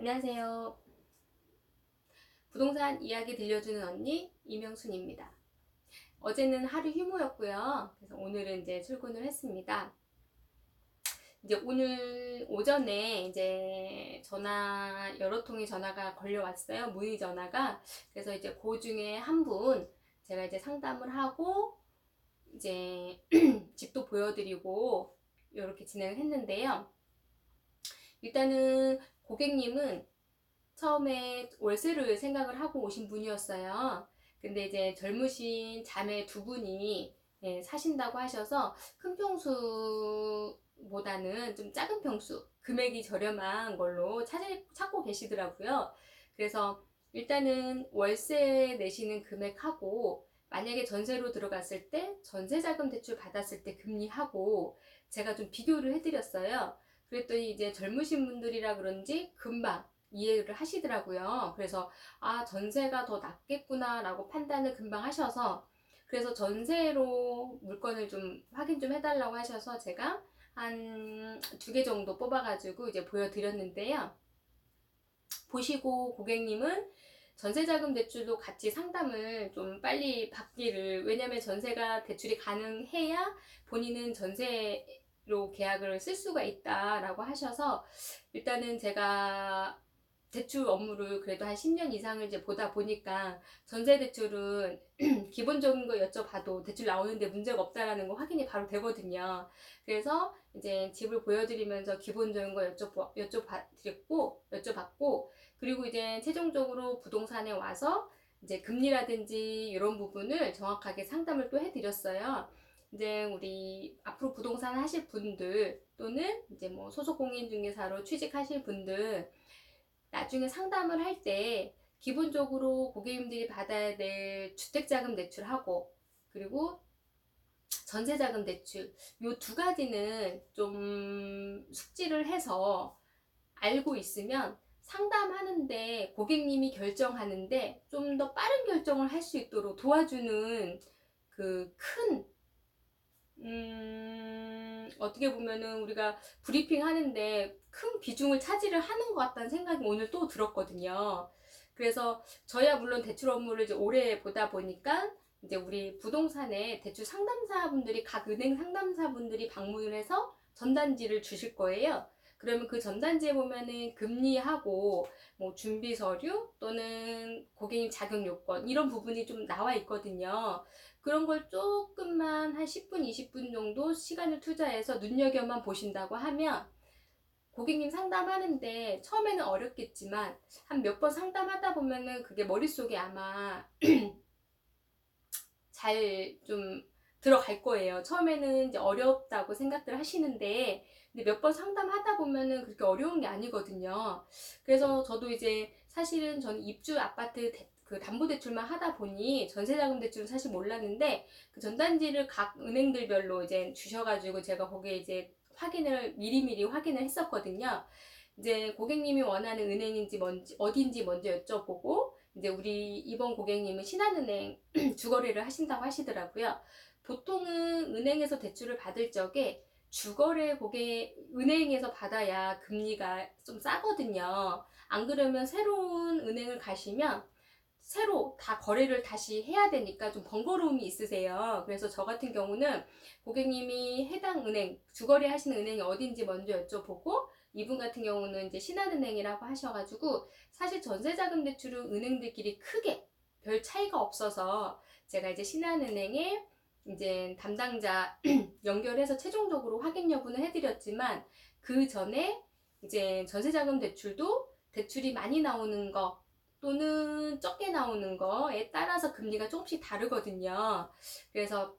안녕하세요. 부동산 이야기 들려주는 언니 이명순입니다. 어제는 하루 휴무였고요. 그래서 오늘은 이제 출근을 했습니다. 이제 오늘 오전에 이제 전화 여러 통의 전화가 걸려왔어요. 문의 전화가. 그래서 이제 그 중에 한 분 제가 이제 상담을 하고 이제 집도 보여드리고 이렇게 진행을 했는데요. 일단은 고객님은 처음에 월세를 생각을 하고 오신 분이었어요. 근데 이제 젊으신 자매 두 분이 사신다고 하셔서 큰 평수보다는 좀 작은 평수, 금액이 저렴한 걸로 찾고 계시더라고요. 그래서 일단은 월세 내시는 금액하고 만약에 전세로 들어갔을 때 전세자금 대출 받았을 때 금리하고 제가 좀 비교를 해드렸어요. 그랬더니 이제 젊으신 분들이라 그런지 금방 이해를 하시더라고요. 그래서 전세가 더 낫겠구나 라고 판단을 금방 하셔서 그래서 전세로 물건을 좀 확인 좀 해달라고 하셔서 제가 한 2개 정도 뽑아가지고 이제 보여드렸는데요. 보시고 고객님은 전세자금 대출도 같이 상담을 좀 빨리 받기를, 왜냐면 전세가 대출이 가능해야 본인은 전세로 계약을 쓸 수가 있다라고 하셔서 일단은 제가 대출 업무를 그래도 한 10년 이상을 이제 보다 보니까 전세 대출은 기본적인 거 여쭤봐도 대출 나오는데 문제가 없다라는 거 확인이 바로 되거든요. 그래서 이제 집을 보여드리면서 기본적인 거 여쭤봤고, 그리고 이제 최종적으로 부동산에 와서 이제 금리라든지 이런 부분을 정확하게 상담을 또 해드렸어요. 이제 우리 앞으로 부동산 하실 분들 또는 이제 뭐 소속공인중개사로 취직하실 분들 나중에 상담을 할 때 기본적으로 고객님들이 받아야 될 주택자금 대출하고 그리고 전세자금 대출 요 두 가지는 좀 숙지를 해서 알고 있으면 상담하는데 고객님이 결정하는데 좀 더 빠른 결정을 할 수 있도록 도와주는 그 큰 어떻게 보면은 우리가 브리핑 하는데 큰 비중을 차지를 하는 것 같다는 생각이 오늘 또 들었거든요. 그래서 저야 물론 대출 업무를 이제 오래 보다 보니까 이제 우리 부동산에 대출 상담사분들이 각 은행 상담사분들이 방문을 해서 전단지를 주실 거예요. 그러면 그 전단지에 보면은 금리하고 뭐 준비 서류 또는 고객님 자격 요건 이런 부분이 좀 나와 있거든요. 그런 걸 조금만 한 10분, 20분 정도 시간을 투자해서 눈여겨만 보신다고 하면 고객님 상담하는데 처음에는 어렵겠지만 한 몇 번 상담하다 보면은 그게 머릿속에 아마 잘 좀 들어갈 거예요. 처음에는 이제 어렵다고 생각들 하시는데 근데 몇 번 상담하다 보면은 그렇게 어려운 게 아니거든요. 그래서 저도 이제 사실은 저는 입주 아파트 그 담보대출만 하다 보니 전세자금 대출은 사실 몰랐는데 그 전단지를 각 은행들별로 이제 주셔가지고 제가 거기에 이제 확인을 미리미리 확인을 했었거든요. 이제 고객님이 원하는 은행인지 뭔지 어딘지 먼저 여쭤보고 이제 우리 이번 고객님은 신한은행 주거래를 하신다고 하시더라고요. 보통은 은행에서 대출을 받을 적에 주거래 은행에서 받아야 금리가 좀 싸거든요. 안 그러면 새로운 은행을 가시면 새로 다 거래를 다시 해야 되니까 좀 번거로움이 있으세요. 그래서 저 같은 경우는 고객님이 해당 은행, 주거래 하시는 은행이 어딘지 먼저 여쭤보고 이분 같은 경우는 이제 신한은행이라고 하셔가지고 사실 전세자금 대출은 은행들끼리 크게 별 차이가 없어서 제가 이제 신한은행에 이제 담당자 연결해서 최종적으로 확인 여부는 해드렸지만 그 전에 이제 전세자금 대출도 대출이 많이 나오는 거 또는 적게 나오는 거에 따라서 금리가 조금씩 다르거든요. 그래서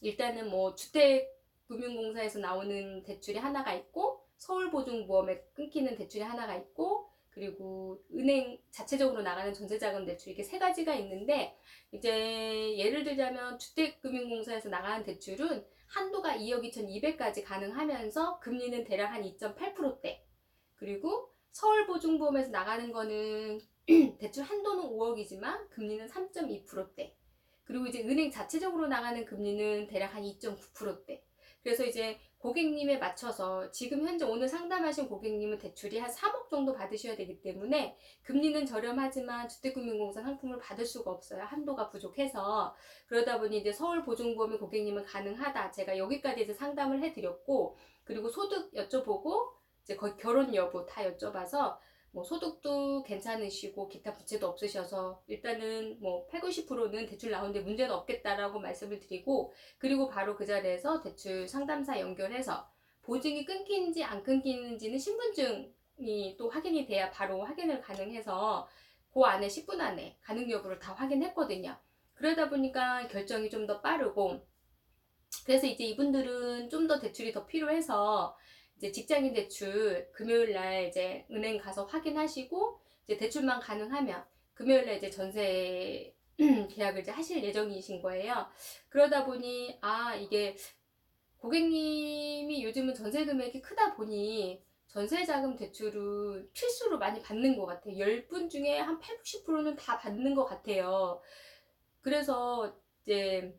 일단은 뭐 주택금융공사에서 나오는 대출이 하나가 있고 서울보증보험에 끊기는 대출이 하나가 있고 그리고 은행 자체적으로 나가는 전세자금 대출 이렇게 세 가지가 있는데 이제 예를 들자면 주택금융공사에서 나가는 대출은 한도가 2억 2,200까지 가능하면서 금리는 대략 한 2.8%대 그리고 서울보증보험에서 나가는 거는 대출 한도는 5억이지만 금리는 3.2%대 그리고 이제 은행 자체적으로 나가는 금리는 대략 한 2.9%대. 그래서 이제 고객님에 맞춰서 지금 현재 오늘 상담하신 고객님은 대출이 한 3억 정도 받으셔야 되기 때문에 금리는 저렴하지만 주택금융공사 상품을 받을 수가 없어요. 한도가 부족해서. 그러다 보니 이제 서울보증보험의 고객님은 가능하다. 제가 여기까지 이제 상담을 해드렸고, 그리고 소득 여쭤보고 이제 거의 결혼 여부 다 여쭤봐서 뭐 소득도 괜찮으시고 기타 부채도 없으셔서 일단은 뭐 8, 90%는 대출 나오는데 문제는 없겠다라고 말씀을 드리고, 그리고 바로 그 자리에서 대출 상담사 연결해서 보증이 끊기는지 안 끊기는지는 신분증이 또 확인이 돼야 바로 확인을 가능해서 그 안에 10분 안에 가능 여부를 다 확인했거든요. 그러다 보니까 결정이 좀 더 빠르고, 그래서 이제 이분들은 좀 더 대출이 더 필요해서 이제 직장인 대출 금요일 날 이제 은행 가서 확인하시고, 이제 대출만 가능하면 금요일 날 이제 전세 계약을 이제 하실 예정이신 거예요. 그러다 보니 이게 고객님이 요즘은 전세 금액이 크다 보니 전세자금 대출을 필수로 많이 받는 것 같아요. 10분 중에 한 8, 90%는 다 받는 것 같아요. 그래서 이제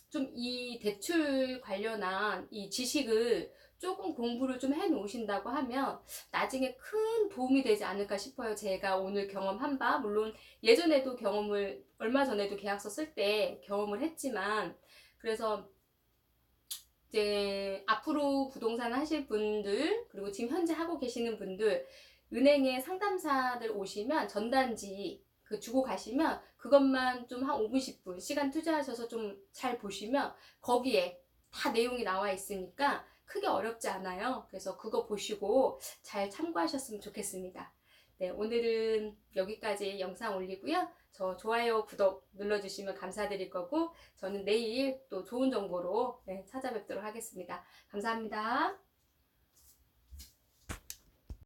좀 이 대출 관련한 이 지식을 조금 공부를 좀 해 놓으신다고 하면 나중에 큰 도움이 되지 않을까 싶어요. 제가 오늘 경험한 바, 물론 예전에도 경험을, 얼마 전에도 계약서 쓸 때 경험을 했지만, 그래서 이제 앞으로 부동산 하실 분들, 그리고 지금 현재 하고 계시는 분들, 은행에 상담사들 오시면 전단지 그 주고 가시면 그것만 좀 한 5분, 10분 시간 투자하셔서 좀 잘 보시면 거기에 다 내용이 나와 있으니까 크게 어렵지 않아요. 그래서 그거 보시고 잘 참고하셨으면 좋겠습니다. 네, 오늘은 여기까지 영상 올리고요. 저 좋아요, 구독 눌러주시면 감사드릴 거고, 저는 내일 또 좋은 정보로 찾아뵙도록 하겠습니다. 감사합니다.